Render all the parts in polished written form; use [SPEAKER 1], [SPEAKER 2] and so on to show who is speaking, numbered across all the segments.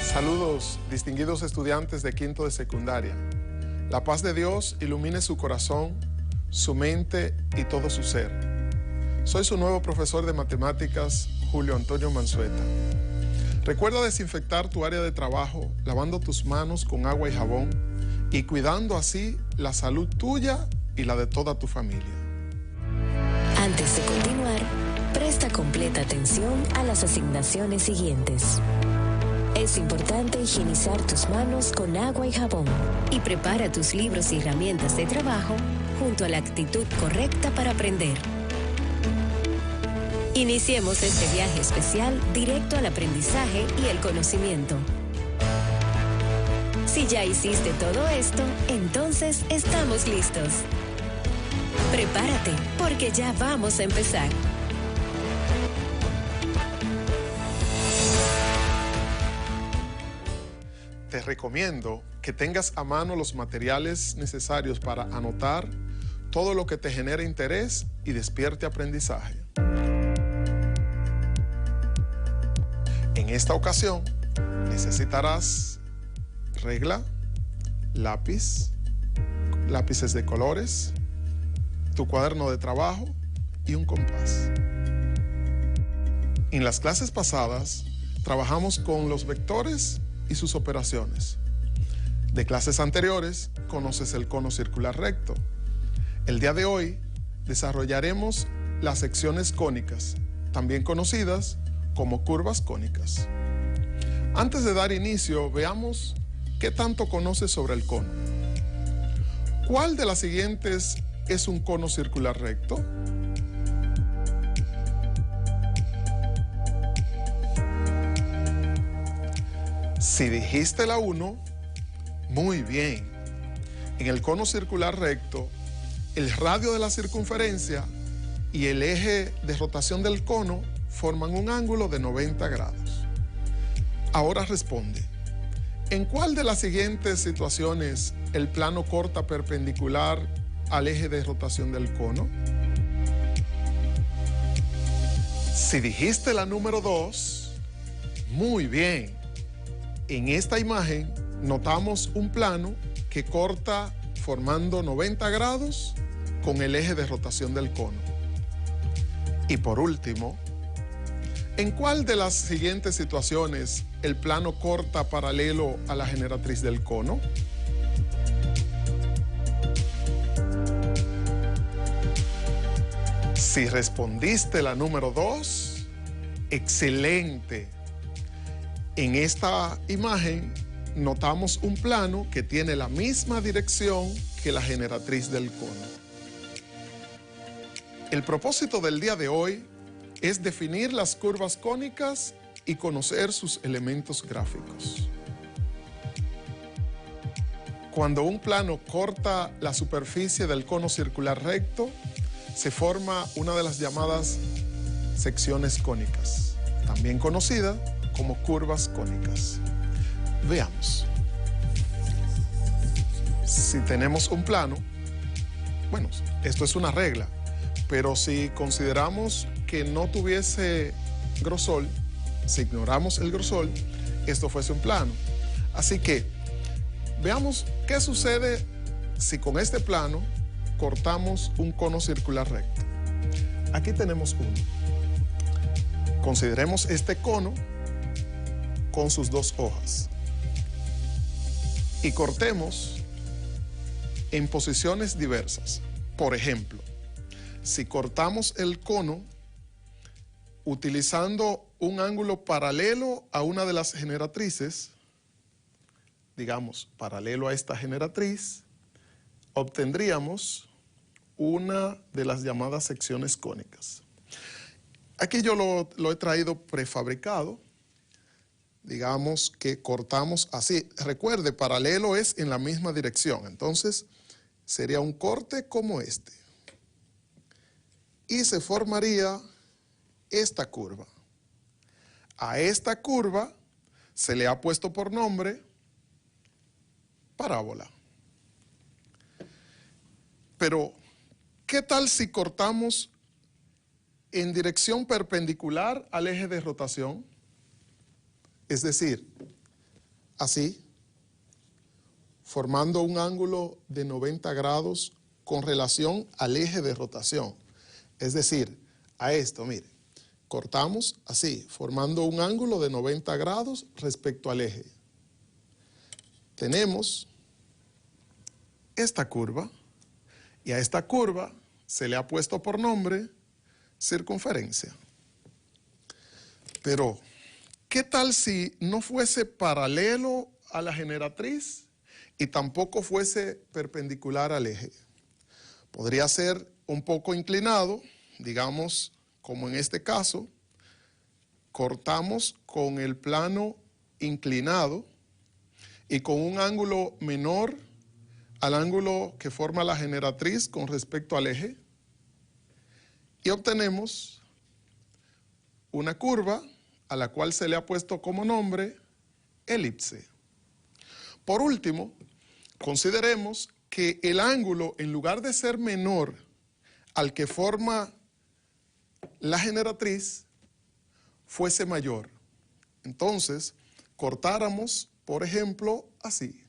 [SPEAKER 1] Saludos, distinguidos estudiantes de quinto de secundaria. La paz de Dios ilumine su corazón, su mente y todo su ser. Soy su nuevo profesor de matemáticas, Julio Antonio Manzueta. Recuerda desinfectar tu área de trabajo, lavando tus manos con agua y jabón y cuidando así la salud tuya y la de toda tu familia.
[SPEAKER 2] Antes de continuar, presta completa atención a las asignaciones siguientes. Es importante higienizar tus manos con agua y jabón y prepara tus libros y herramientas de trabajo junto a la actitud correcta para aprender. Iniciemos este viaje especial directo al aprendizaje y el conocimiento. Si ya hiciste todo esto, entonces estamos listos. Prepárate, porque ya vamos a empezar.
[SPEAKER 1] Te recomiendo que tengas a mano los materiales necesarios para anotar todo lo que te genere interés y despierte aprendizaje. En esta ocasión, necesitarás regla, lápiz, lápices de colores, tu cuaderno de trabajo y un compás. En las clases pasadas, trabajamos con los vectores y sus operaciones. De clases anteriores, conoces el cono circular recto. El día de hoy, desarrollaremos las secciones cónicas, también conocidas como curvas cónicas. Antes de dar inicio, veamos qué tanto conoces sobre el cono. ¿Cuál de las siguientes es un cono circular recto? Si dijiste la 1, muy bien. En el cono circular recto, el radio de la circunferencia y el eje de rotación del cono forman un ángulo de 90 grados. Ahora responde, ¿en cuál de las siguientes situaciones el plano corta perpendicular al eje de rotación del cono? Si dijiste la número 2, muy bien. En esta imagen notamos un plano que corta formando 90 grados con el eje de rotación del cono. Y por último, ¿en cuál de las siguientes situaciones el plano corta paralelo a la generatriz del cono? Si respondiste la número 2, excelente. En esta imagen notamos un plano que tiene la misma dirección que la generatriz del cono. El propósito del día de hoy es definir las curvas cónicas y conocer sus elementos gráficos. Cuando un plano corta la superficie del cono circular recto, se forma una de las llamadas secciones cónicas, también conocida como curvas cónicas. Veamos. Si tenemos un plano, bueno, esto es una regla, pero si consideramos que no tuviese grosor, si ignoramos el grosor, esto fuese un plano. Así que veamos qué sucede si con este plano cortamos un cono circular recto. Aquí tenemos uno. Consideremos este cono con sus dos hojas y cortemos en posiciones diversas. Por ejemplo, si cortamos el cono utilizando un ángulo paralelo a una de las generatrices, digamos, paralelo a esta generatriz, obtendríamos una de las llamadas secciones cónicas. Aquí yo lo he traído prefabricado. Digamos que cortamos así. Recuerde, paralelo es en la misma dirección. Entonces, sería un corte como este. Y se formaría esta curva. A esta curva se le ha puesto por nombre parábola. Pero, ¿qué tal si cortamos en dirección perpendicular al eje de rotación? Es decir, así, formando un ángulo de 90 grados con relación al eje de rotación. Es decir, a esto, mire, cortamos así, formando un ángulo de 90 grados respecto al eje. Tenemos esta curva, y a esta curva se le ha puesto por nombre circunferencia. Pero, ¿qué tal si no fuese paralelo a la generatriz y tampoco fuese perpendicular al eje? Podría ser un poco inclinado, digamos, como en este caso, cortamos con el plano inclinado y con un ángulo menor al ángulo que forma la generatriz con respecto al eje, y obtenemos una curva a la cual se le ha puesto como nombre elipse. Por último, consideremos que el ángulo, en lugar de ser menor al que forma la generatriz, fuese mayor. Entonces, cortáramos, por ejemplo, así.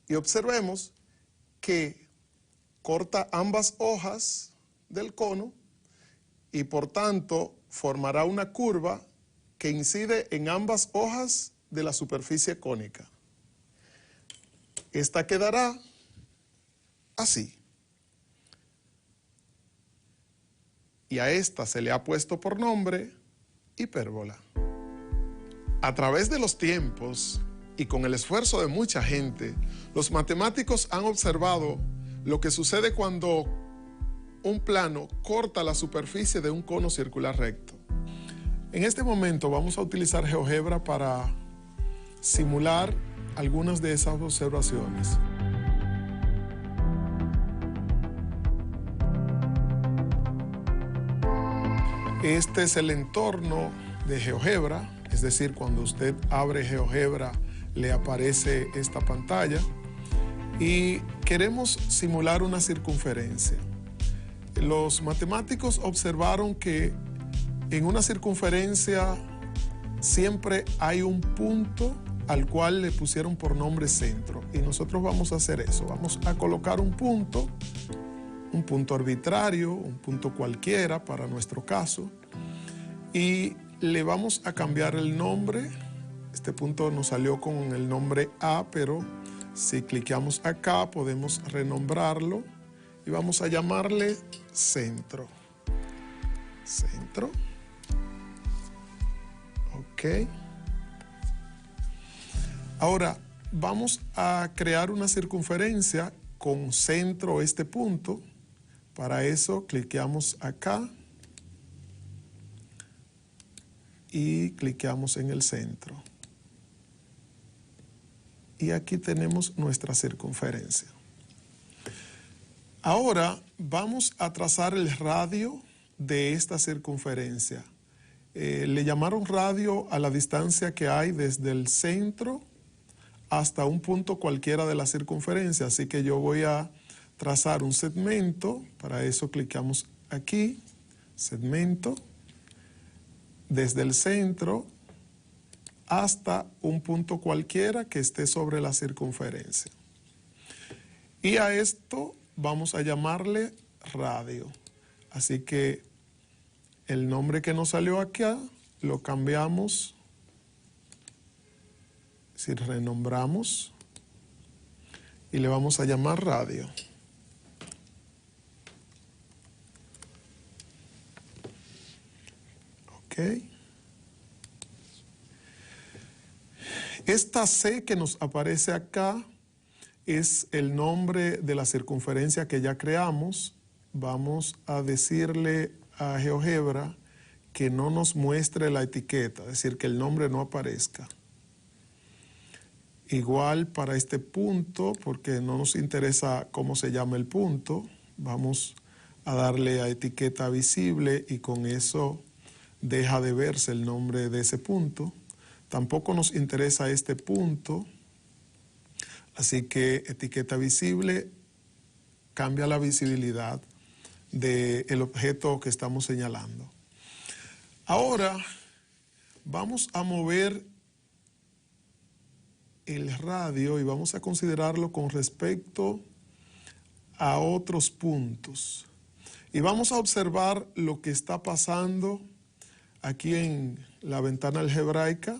[SPEAKER 1] Y observemos que corta ambas hojas del cono y por tanto formará una curva que incide en ambas hojas de la superficie cónica. Esta quedará así. Y a esta se le ha puesto por nombre hipérbola. A través de los tiempos y con el esfuerzo de mucha gente, los matemáticos han observado lo que sucede cuando un plano corta la superficie de un cono circular recto. En este momento vamos a utilizar GeoGebra para simular algunas de esas observaciones. Este es el entorno de GeoGebra, es decir, cuando usted abre GeoGebra le aparece esta pantalla y queremos simular una circunferencia. Los matemáticos observaron que en una circunferencia siempre hay un punto al cual le pusieron por nombre centro, y nosotros vamos a hacer eso. Vamos a colocar un punto arbitrario, un punto cualquiera para nuestro caso, y le vamos a cambiar el nombre. Este punto nos salió con el nombre A, pero si cliqueamos acá podemos renombrarlo y vamos a llamarle centro. Centro. Ok. Ahora vamos a crear una circunferencia con centro este punto. Para eso cliqueamos acá y cliqueamos en el centro. Y aquí tenemos nuestra circunferencia. Ahora vamos a trazar el radio de esta circunferencia. Le llamaron radio a la distancia que hay desde el centro hasta un punto cualquiera de la circunferencia. Así que yo voy a trazar un segmento. Para eso clicamos aquí, segmento, desde el centro hasta un punto cualquiera que esté sobre la circunferencia. Y a esto vamos a llamarle radio. Así que el nombre que nos salió acá lo cambiamos, es decir, renombramos y le vamos a llamar radio. Ok. Esta C que nos aparece acá es el nombre de la circunferencia que ya creamos. Vamos a decirle a GeoGebra que no nos muestre la etiqueta, es decir, que el nombre no aparezca. Igual para este punto, porque no nos interesa cómo se llama el punto, vamos a darle a etiqueta visible y con eso deja de verse el nombre de ese punto. Tampoco nos interesa este punto, así que etiqueta visible cambia la visibilidad del objeto que estamos señalando. Ahora vamos a mover el radio y vamos a considerarlo con respecto a otros puntos. Y vamos a observar lo que está pasando aquí en la ventana algebraica.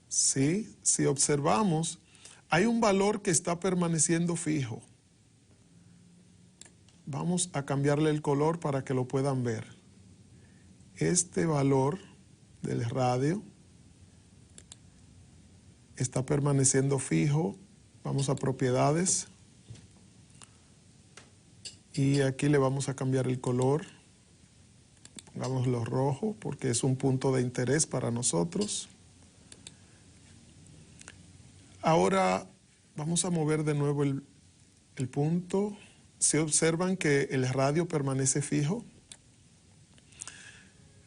[SPEAKER 1] Sí, si observamos, hay un valor que está permaneciendo fijo. Vamos a cambiarle el color para que lo puedan ver. Este valor del radio está permaneciendo fijo. Vamos a propiedades. Y aquí le vamos a cambiar el color. Pongámoslo rojo porque es un punto de interés para nosotros. Ahora vamos a mover de nuevo el punto. Si observan que el radio permanece fijo,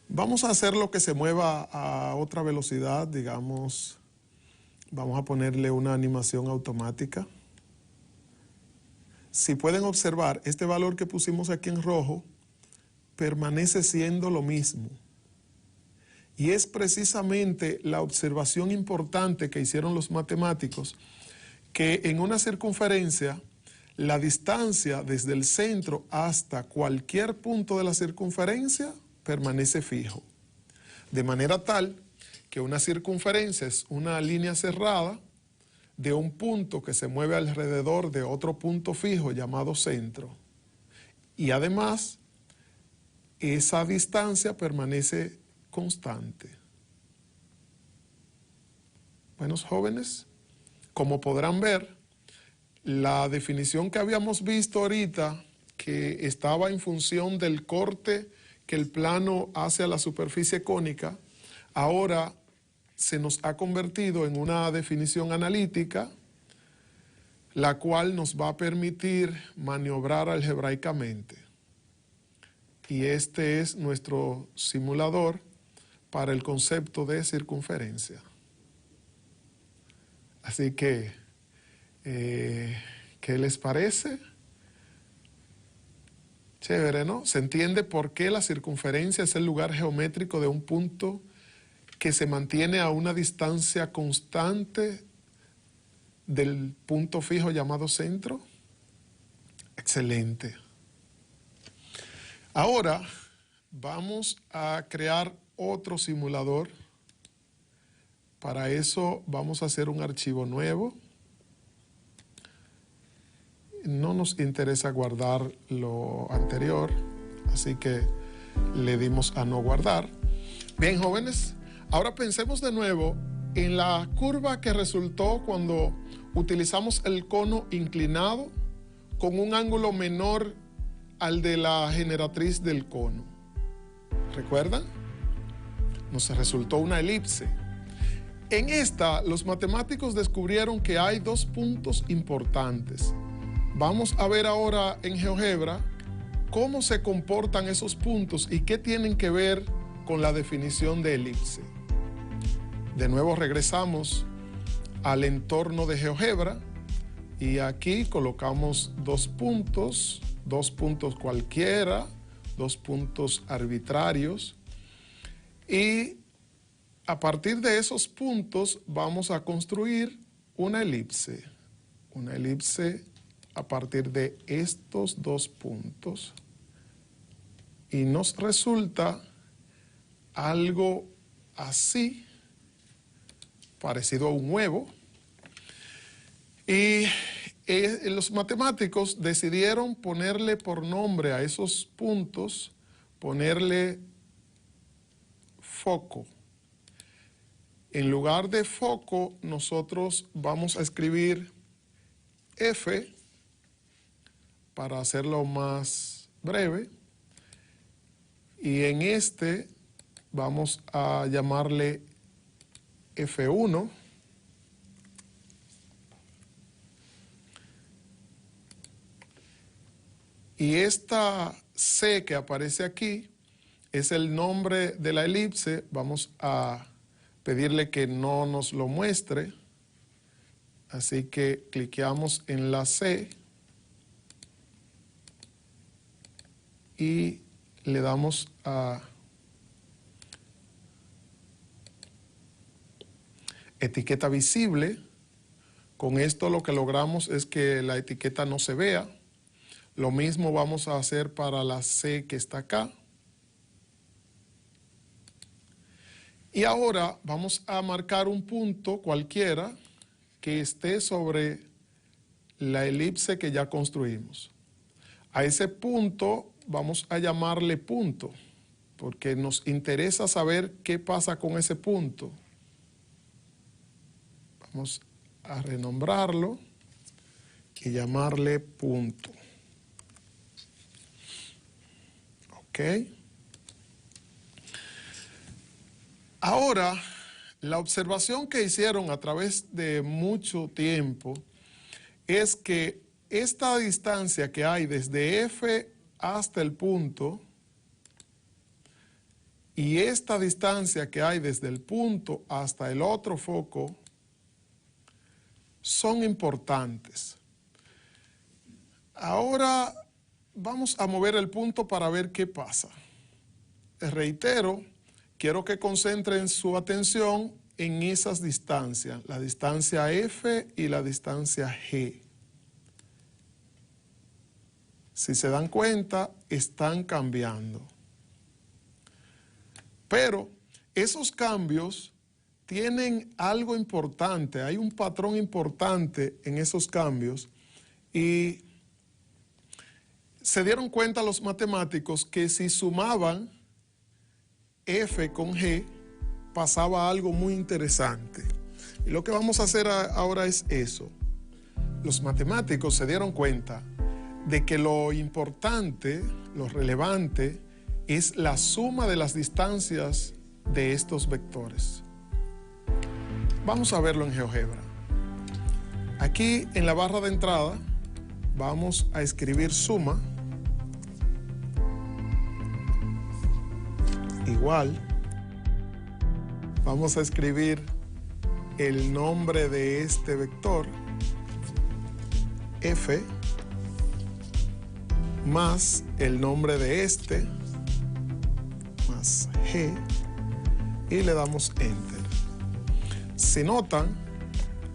[SPEAKER 1] vamos a hacer lo que se mueva a otra velocidad, digamos, vamos a ponerle una animación automática. Si pueden observar, este valor que pusimos aquí en rojo permanece siendo lo mismo. Y es precisamente la observación importante que hicieron los matemáticos, que en una circunferencia, la distancia desde el centro hasta cualquier punto de la circunferencia permanece fijo. De manera tal que una circunferencia es una línea cerrada de un punto que se mueve alrededor de otro punto fijo llamado centro. Y además, esa distancia permanece constante. Buenos jóvenes, como podrán ver, la definición que habíamos visto ahorita, que estaba en función del corte que el plano hace a la superficie cónica, ahora se nos ha convertido en una definición analítica, la cual nos va a permitir maniobrar algebraicamente. Y este es nuestro simulador para el concepto de circunferencia. Así que, ¿qué les parece? Chévere, ¿no? Se entiende por qué la circunferencia es el lugar geométrico de un punto que se mantiene a una distancia constante del punto fijo llamado centro. Excelente. Ahora vamos a crear otro simulador. Para eso vamos a hacer un archivo nuevo. No nos interesa guardar lo anterior, así que le dimos a no guardar. Bien, jóvenes, ahora pensemos de nuevo en la curva que resultó cuando utilizamos el cono inclinado con un ángulo menor al de la generatriz del cono. ¿Recuerdan? Nos resultó una elipse. En esta, los matemáticos descubrieron que hay dos puntos importantes. Vamos a ver ahora en GeoGebra cómo se comportan esos puntos y qué tienen que ver con la definición de elipse. De nuevo regresamos al entorno de GeoGebra y aquí colocamos dos puntos cualquiera, dos puntos arbitrarios, y a partir de esos puntos vamos a construir una elipse a partir de estos dos puntos, y nos resulta algo así, parecido a un huevo. Y los matemáticos decidieron ponerle por nombre a esos puntos, ponerle foco. En lugar de foco, nosotros vamos a escribir F para hacerlo más breve. Y en este vamos a llamarle F1. Y esta C que aparece aquí es el nombre de la elipse. Vamos a pedirle que no nos lo muestre. Así que cliqueamos en la C y le damos a etiqueta visible. Con esto lo que logramos es que la etiqueta no se vea. Lo mismo vamos a hacer para la C que está acá. Y ahora vamos a marcar un punto cualquiera que esté sobre la elipse que ya construimos. A ese punto vamos a llamarle punto, porque nos interesa saber qué pasa con ese punto. Vamos a renombrarlo y llamarle punto. ¿Ok? Ahora, la observación que hicieron a través de mucho tiempo es que esta distancia que hay desde F hasta el punto y esta distancia que hay desde el punto hasta el otro foco son importantes. Ahora vamos a mover el punto para ver qué pasa. Reitero, quiero que concentren su atención en esas distancias, la distancia F y la distancia G. Si se dan cuenta, están cambiando. Pero esos cambios tienen algo importante, hay un patrón importante en esos cambios y se dieron cuenta los matemáticos que si sumaban F con G, pasaba algo muy interesante. Y lo que vamos a hacer ahora es eso. Los matemáticos se dieron cuenta de que lo importante, lo relevante, es la suma de las distancias de estos vectores. Vamos a verlo en GeoGebra. Aquí en la barra de entrada vamos a escribir suma. Igual, vamos a escribir el nombre de este vector, F, más el nombre de este, más G, y le damos Enter. Si notan,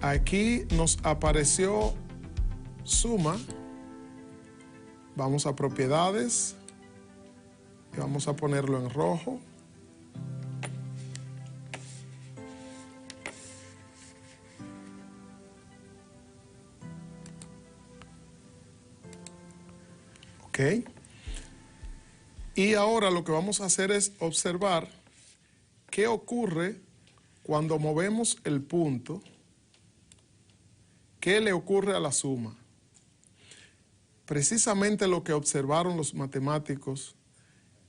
[SPEAKER 1] aquí nos apareció suma. Vamos a propiedades y vamos a ponerlo en rojo. Ok. Y ahora lo que vamos a hacer es observar qué ocurre cuando movemos el punto. ¿Qué le ocurre a la suma? Precisamente lo que observaron los matemáticos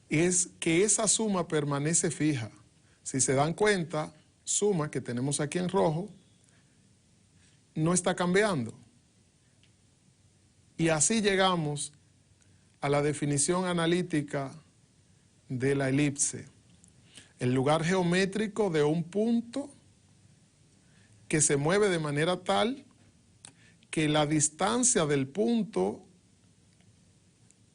[SPEAKER 1] es que esa suma permanece fija. Si se dan cuenta, suma que tenemos aquí en rojo no está cambiando. Y así llegamos a la definición analítica de la elipse. El lugar geométrico de un punto que se mueve de manera tal que la distancia del punto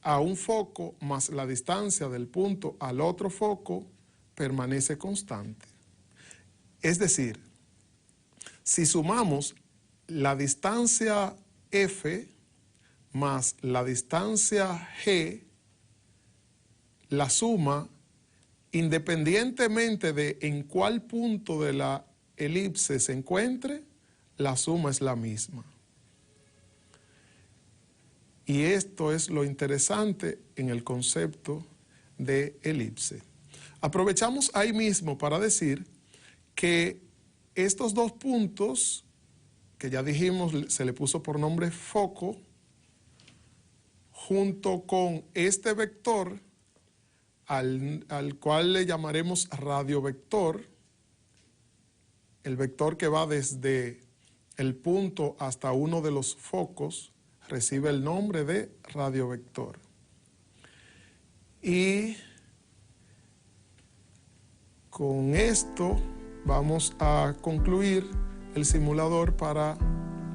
[SPEAKER 1] a un foco más la distancia del punto al otro foco permanece constante. Es decir, si sumamos la distancia F más la distancia G, la suma, independientemente de en cuál punto de la elipse se encuentre, la suma es la misma. Y esto es lo interesante en el concepto de elipse. Aprovechamos ahí mismo para decir que estos dos puntos, que ya dijimos se le puso por nombre foco, junto con este vector, al cual le llamaremos radiovector, el vector que va desde el punto hasta uno de los focos, recibe el nombre de radiovector. Y con esto vamos a concluir el simulador para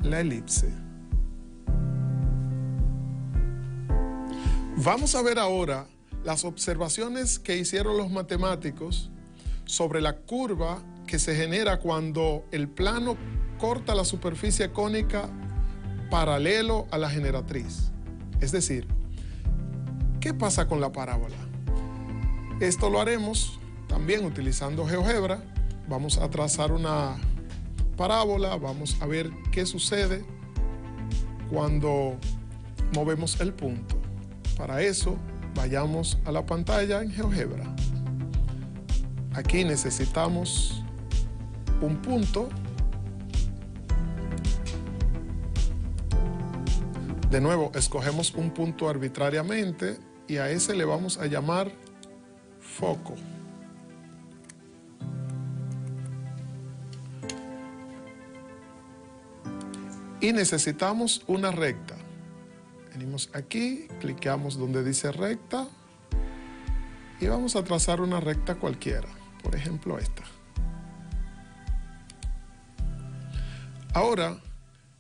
[SPEAKER 1] la elipse. Vamos a ver ahora las observaciones que hicieron los matemáticos sobre la curva que que se genera cuando el plano corta la superficie cónica paralelo a la generatriz. Es decir, ¿qué pasa con la parábola? Esto lo haremos también utilizando GeoGebra. Vamos a trazar una parábola, vamos a ver qué sucede cuando movemos el punto. Para eso, vayamos a la pantalla en GeoGebra. Aquí necesitamos un punto. De nuevo, escogemos un punto arbitrariamente y a ese le vamos a llamar foco. Y necesitamos una recta. Venimos aquí, cliqueamos donde dice recta y vamos a trazar una recta cualquiera, por ejemplo esta. Ahora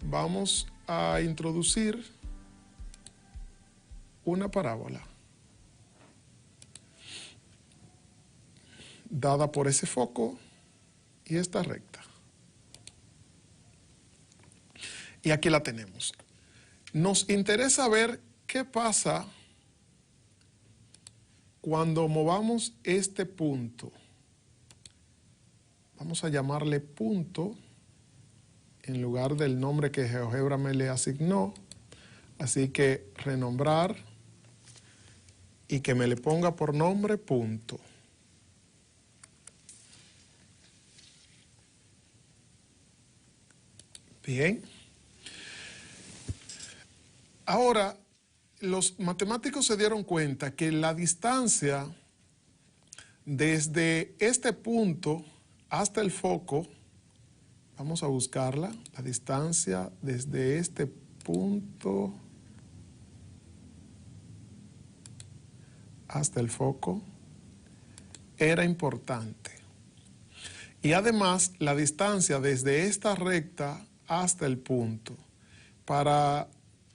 [SPEAKER 1] vamos a introducir una parábola dada por ese foco y esta recta. Y aquí la tenemos. Nos interesa ver qué pasa cuando movamos este punto. Vamos a llamarle punto en lugar del nombre que GeoGebra me le asignó. Así que renombrar y que me le ponga por nombre punto. Bien. Ahora, los matemáticos se dieron cuenta que la distancia desde este punto hasta el foco, vamos a buscarla, la distancia desde este punto hasta el foco era importante. Y además, la distancia desde esta recta hasta el punto. Para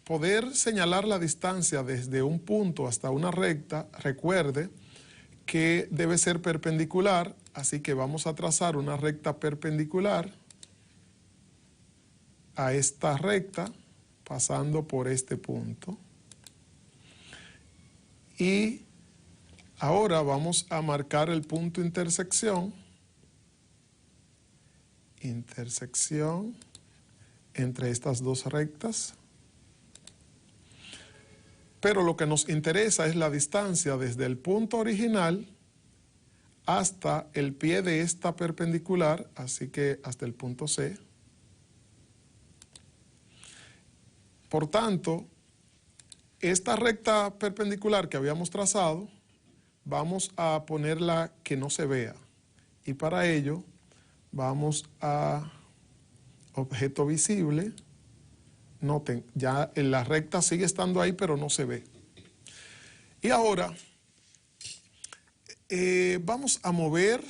[SPEAKER 1] poder señalar la distancia desde un punto hasta una recta, recuerde que debe ser perpendicular, así que vamos a trazar una recta perpendicular a esta recta, pasando por este punto. Y ahora vamos a marcar el punto intersección entre estas dos rectas. Pero lo que nos interesa es la distancia desde el punto original hasta el pie de esta perpendicular, así que hasta el punto C. Por tanto, esta recta perpendicular que habíamos trazado, vamos a ponerla que no se vea. Y para ello, vamos a objeto visible. Noten, ya la recta sigue estando ahí, pero no se ve. Y ahora, vamos a mover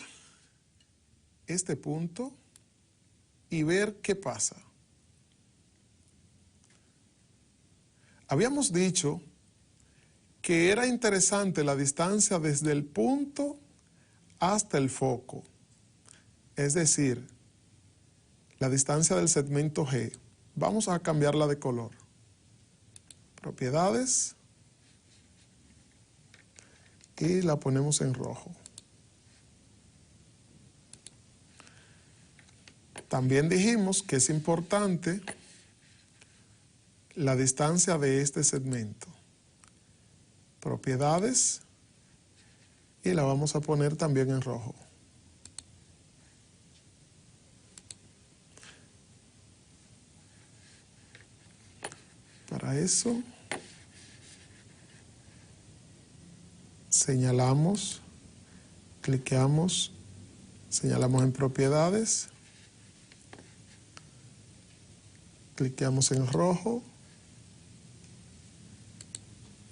[SPEAKER 1] este punto y ver qué pasa. Habíamos dicho que era interesante la distancia desde el punto hasta el foco. Es decir, la distancia del segmento G. Vamos a cambiarla de color. Propiedades. Y la ponemos en rojo. También dijimos que es importante la distancia de este segmento. Propiedades. Y la vamos a poner también en rojo. Para eso, señalamos, cliqueamos, señalamos en propiedades, cliqueamos en rojo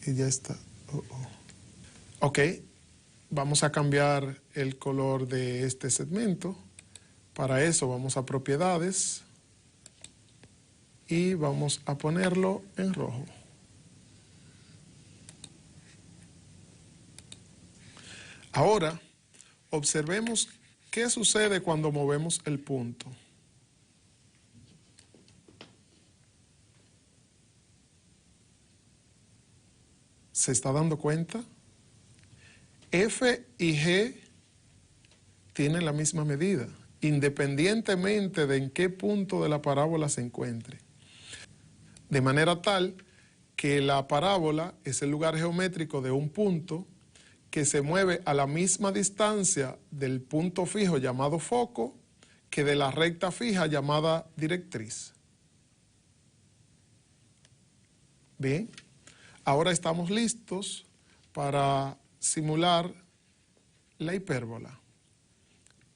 [SPEAKER 1] y ya está. Ok, vamos a cambiar el color de este segmento. Para eso vamos a propiedades y vamos a ponerlo en rojo. Ahora, observemos ¿Qué sucede cuando movemos el punto? ¿Se está dando cuenta? F y G tienen la misma medida, independientemente de en qué punto de la parábola se encuentre. De manera tal que la parábola es el lugar geométrico de un punto que se mueve a la misma distancia del punto fijo llamado foco que de la recta fija llamada directriz. Bien, ahora estamos listos para simular la hipérbola.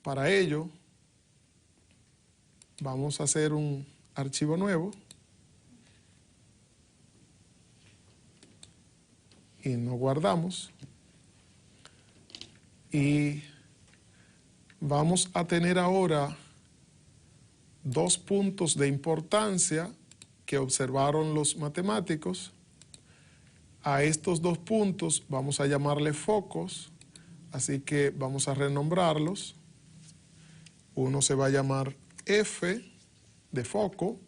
[SPEAKER 1] Para ello, vamos a hacer un archivo nuevo y nos guardamos. Y vamos a tener ahora dos puntos de importancia que observaron los matemáticos. A estos dos puntos vamos a llamarle focos, así que vamos a renombrarlos. Uno se va a llamar F de foco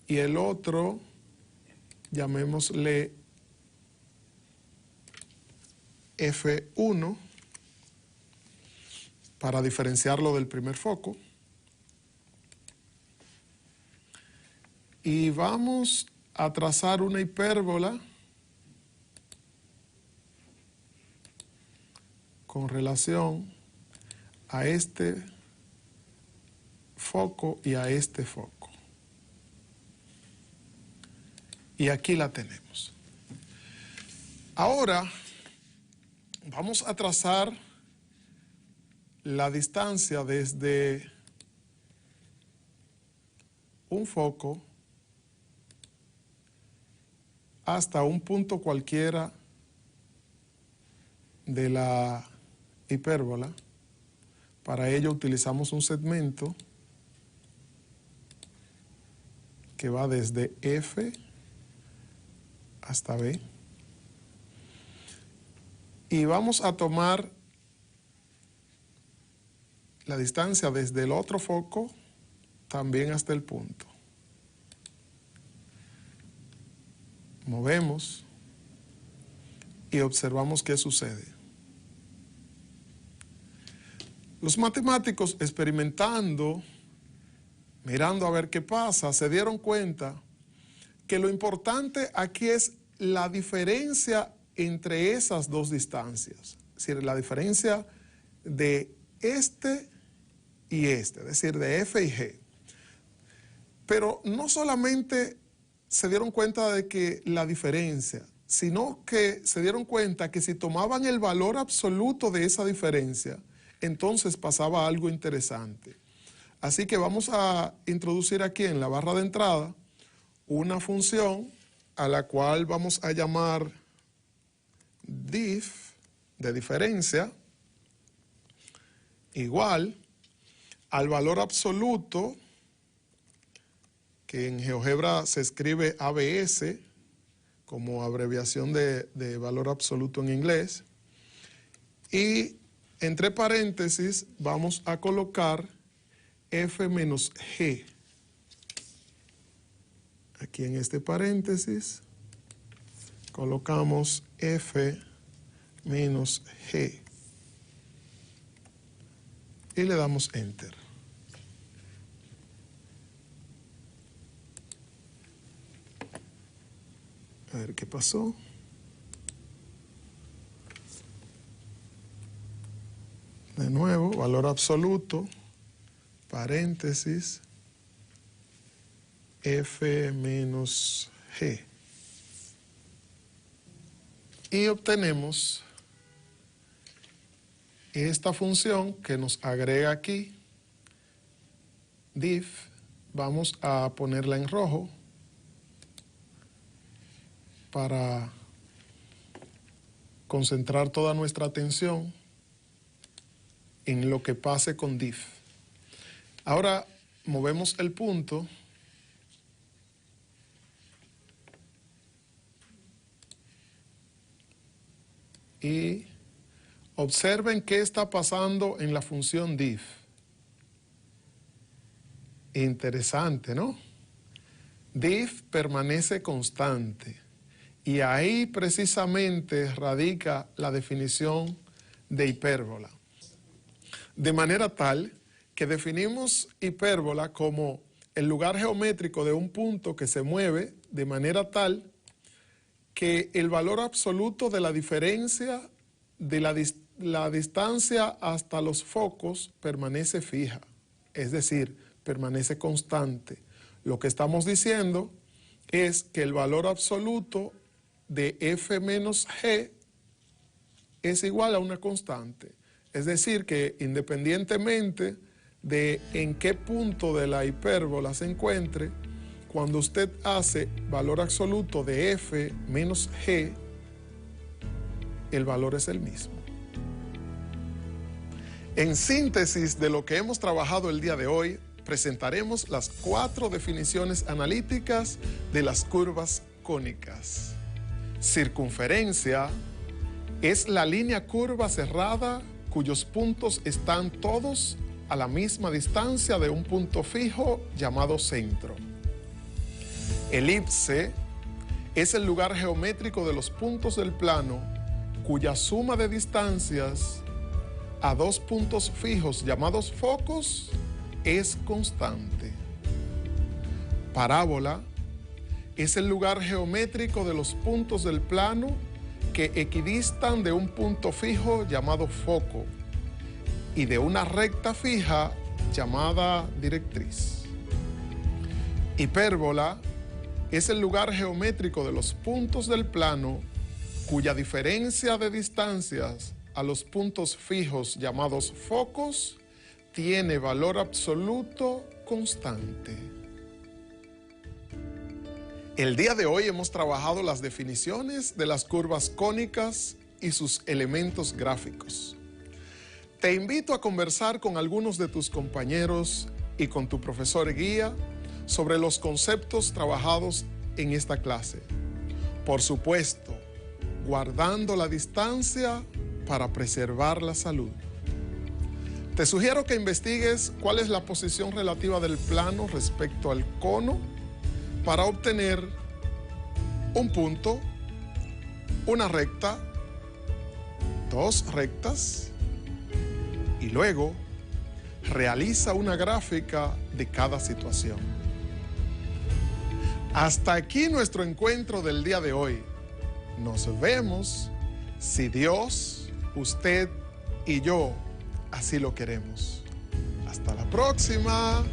[SPEAKER 1] y el otro llamémosle F1 para diferenciarlo del primer foco. Y vamos a trazar una hipérbola con relación a este foco y a este foco. Y aquí la tenemos. Ahora vamos a trazar la distancia desde un foco hasta un punto cualquiera de la hipérbola. Para ello utilizamos un segmento que va desde F hasta B. Y vamos a tomar la distancia desde el otro foco también hasta el punto. Movemos y observamos qué sucede. Los matemáticos, experimentando, mirando a ver qué pasa, se dieron cuenta que lo importante aquí es la diferencia entre esas dos distancias, es decir, la diferencia de este y este, es decir, de F y G. Pero no solamente se dieron cuenta de que la diferencia, sino que se dieron cuenta que si tomaban el valor absoluto de esa diferencia, entonces pasaba algo interesante. Así que vamos a introducir aquí en la barra de entrada una función a la cual vamos a llamar diff, de diferencia, igual al valor absoluto, que en GeoGebra se escribe ABS, como abreviación de valor absoluto en inglés, y entre paréntesis vamos a colocar F menos G. Aquí en este paréntesis colocamos F menos G y le damos Enter. A ver qué pasó. De nuevo, valor absoluto, paréntesis, F menos G. Y obtenemos esta función que nos agrega aquí, diff, vamos a ponerla en rojo para concentrar toda nuestra atención en lo que pase con diff. Ahora movemos el punto y Observen qué está pasando en la función diff. Interesante, ¿no? Diff permanece constante y ahí precisamente radica la definición de hipérbola. De manera tal que definimos hipérbola como el lugar geométrico de un punto que se mueve de manera tal que el valor absoluto de la diferencia de la distancia hasta los focos permanece fija, es decir, permanece constante. Lo que estamos diciendo es que el valor absoluto de f menos g es igual a una constante. Es decir, que independientemente de en qué punto de la hipérbola se encuentre, cuando usted hace valor absoluto de f menos g, el valor es el mismo. En síntesis de lo que hemos trabajado el día de hoy, presentaremos las 4 definiciones analíticas de las curvas cónicas. Circunferencia es la línea curva cerrada cuyos puntos están todos a la misma distancia de un punto fijo llamado centro. Elipse es el lugar geométrico de los puntos del plano cuya suma de distancias a 2 puntos fijos llamados focos es constante. Parábola es el lugar geométrico de los puntos del plano que equidistan de un punto fijo llamado foco y de una recta fija llamada directriz. Hipérbola es el lugar geométrico de los puntos del plano cuya diferencia de distancias a los puntos fijos llamados focos tiene valor absoluto constante. El día de hoy hemos trabajado las definiciones de las curvas cónicas y sus elementos gráficos. Te invito a conversar con algunos de tus compañeros y con tu profesor guía sobre los conceptos trabajados en esta clase. Por supuesto, guardando la distancia para preservar la salud. Te sugiero que investigues cuál es la posición relativa del plano respecto al cono para obtener un punto, una recta, 2 rectas y luego realiza una gráfica de cada situación. Hasta aquí nuestro encuentro del día de hoy. Nos vemos si Dios, usted y yo así lo queremos. Hasta la próxima.